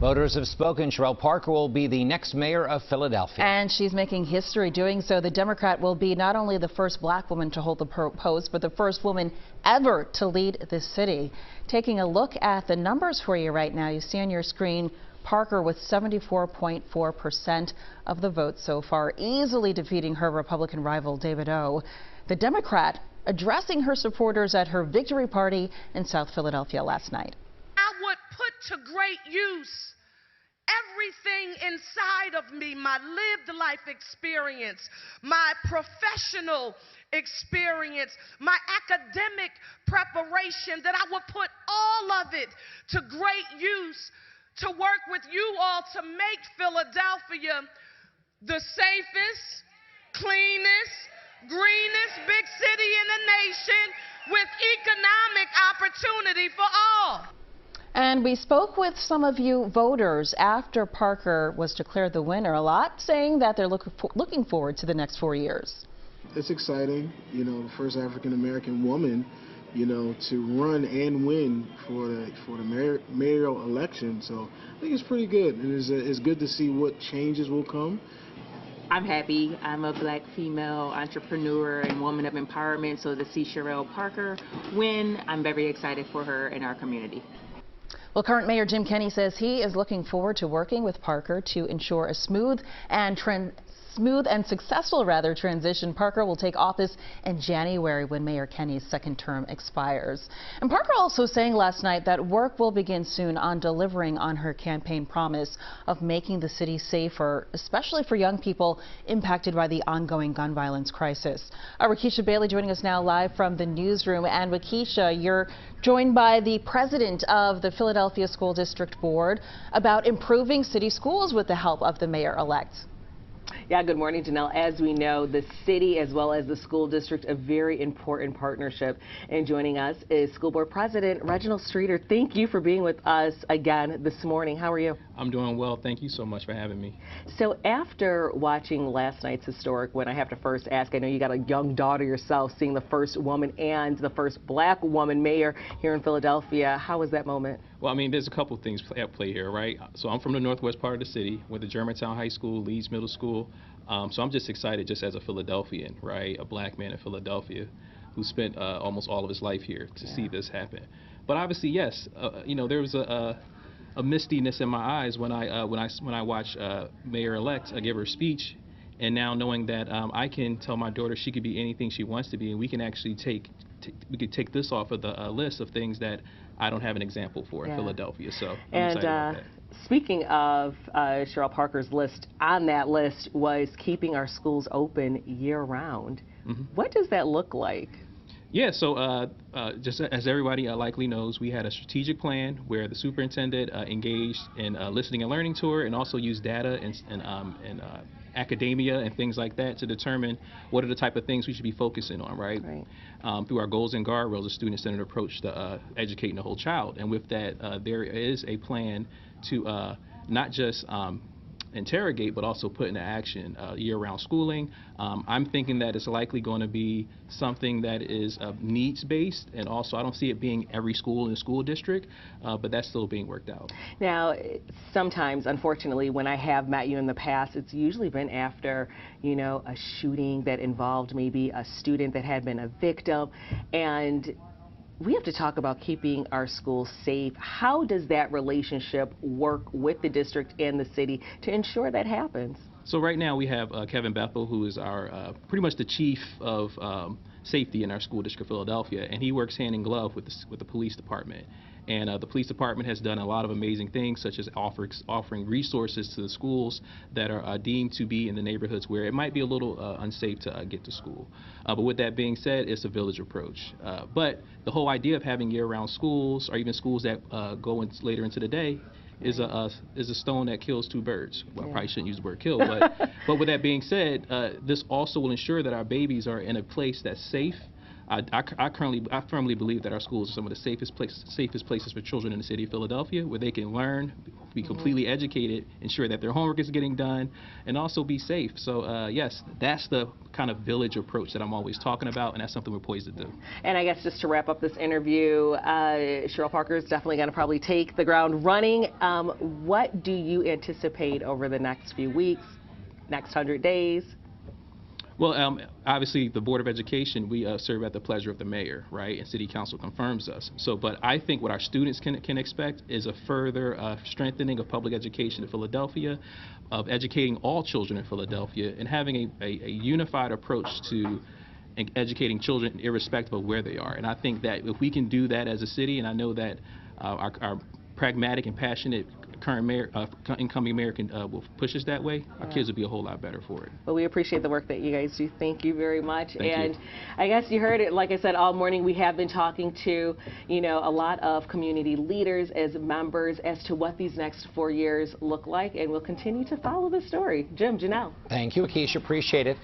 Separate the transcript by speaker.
Speaker 1: Voters have spoken. Cherelle Parker will be the next mayor of Philadelphia.
Speaker 2: And she's making history doing so. The Democrat will be not only the first black woman to hold the post, but the first woman ever to lead the city. Taking a look at the numbers for you right now, you see on your screen Parker with 74.4% of the vote so far, easily defeating her Republican rival David O. The Democrat addressing her supporters at her victory party in South Philadelphia last night.
Speaker 3: I would put to great use everything inside of me, my lived life experience, my professional experience, my academic preparation, that I would put all of it to great use to work with you all to make Philadelphia the safest, cleanest, greenest big city in the nation with economic opportunity for all.
Speaker 2: And we spoke with some of you voters after Parker was declared the winner. A lot saying that they're looking forward to the next 4 years.
Speaker 4: It's exciting, you know, the first African-American woman, you know, to run and win for the mayoral election. So I think it's pretty good, and it's good to see what changes will come.
Speaker 5: I'm happy. I'm a black female entrepreneur and woman of empowerment, so to see Cherelle Parker win, I'm very excited for her and our community.
Speaker 2: Well, current Mayor Jim Kenney says he is looking forward to working with Parker to ensure a smooth and successful transition. Parker will take office in January when Mayor Kenney's second term expires. And Parker also saying last night that work will begin soon on delivering on her campaign promise of making the city safer, especially for young people impacted by the ongoing gun violence crisis. Waukesha Bailey joining us now live from the newsroom. And Waukesha, you're joined by the president of the Philadelphia School District Board about improving city schools with the help of the mayor-elect.
Speaker 6: Yeah, good morning, Janelle. As we know, the city as well as the school district, a very important partnership. And joining us is School Board President Reginald Streater. Thank you for being with us again this morning. How are you?
Speaker 7: I'm doing well. Thank you so much for having me.
Speaker 6: So after watching last night's historic win, I have to first ask, I know you got a young daughter yourself, seeing the first woman and the first black woman mayor here in Philadelphia. How was that moment?
Speaker 7: Well, I mean, there's a couple of things at play here, right? So I'm from the northwest part of the city, went to Germantown High School, Leeds Middle School. So I'm just excited just as a Philadelphian, right? A black man in Philadelphia who spent almost all of his life here to see this happen. But obviously, yes, you know, there was a mistiness in my eyes when I watched Mayor-elect give her speech, and now knowing that I can tell my daughter she could be anything she wants to be, and we can actually take this off of the list of things that I don't have an example for in Philadelphia. So I'm excited about that.
Speaker 6: Speaking of Cherelle Parker's list, on that list was keeping our schools open year-round. What does that look like?
Speaker 7: Yeah, so just as everybody likely knows, we had a strategic plan where the superintendent engaged in a listening and learning tour, and also used data and academia and things like that to determine what are the type of things we should be focusing on, right? Through our goals and guardrails, a student-centered approach to educating the whole child. And with that, there is a plan to not just interrogate, but also put into action year-round schooling. I'm thinking that it's likely going to be something that is needs-based, and also I don't see it being every school in the school district, but that's still being worked out.
Speaker 6: Now, sometimes, unfortunately, when I have met you in the past, it's usually been after, you know, a shooting that involved maybe a student that had been a victim, and we have to talk about keeping our schools safe. How does that relationship work with the district and the city to ensure that happens?
Speaker 7: So right now we have Kevin Bethel, who is our pretty much the chief of safety in our school district of Philadelphia, and he works hand in glove with the police department. And the police department has done a lot of amazing things, such as offering resources to the schools that are deemed to be in the neighborhoods where it might be a little unsafe to get to school. But with that being said, it's a village approach. But the whole idea of having year-round schools, or even schools that go later into the day, is a stone that kills two birds. Well, I probably shouldn't use the word kill, but with that being said, this also will ensure that our babies are in a place that's safe, I firmly believe that our schools are some of the safest places for children in the city of Philadelphia, where they can learn, be completely educated, ensure that their homework is getting done, and also be safe. So yes, that's the kind of village approach that I'm always talking about, and that's something we're poised to do.
Speaker 6: And I guess just to wrap up this interview, Cherelle Parker is definitely going to probably take the ground running. What do you anticipate over the next few weeks, next 100 days?
Speaker 7: Well, obviously, the Board of Education, we serve at the pleasure of the mayor, right? And City Council confirms us. So, but I think what our students can expect is a further strengthening of public education in Philadelphia, of educating all children in Philadelphia, and having a unified approach to educating children irrespective of where they are. And I think that if we can do that as a city, and I know that our pragmatic and passionate current mayor, incoming mayor will push us that way, our kids will be a whole lot better for it.
Speaker 6: Well, we appreciate the work that you guys do. Thank you very much.
Speaker 7: Thank you.
Speaker 6: I guess you heard it, like I said, all morning we have been talking to, a lot of community leaders as members as to what these next 4 years look like, and we'll continue to follow the story. Jim, Janelle.
Speaker 1: Thank you, Akeisha. Appreciate it.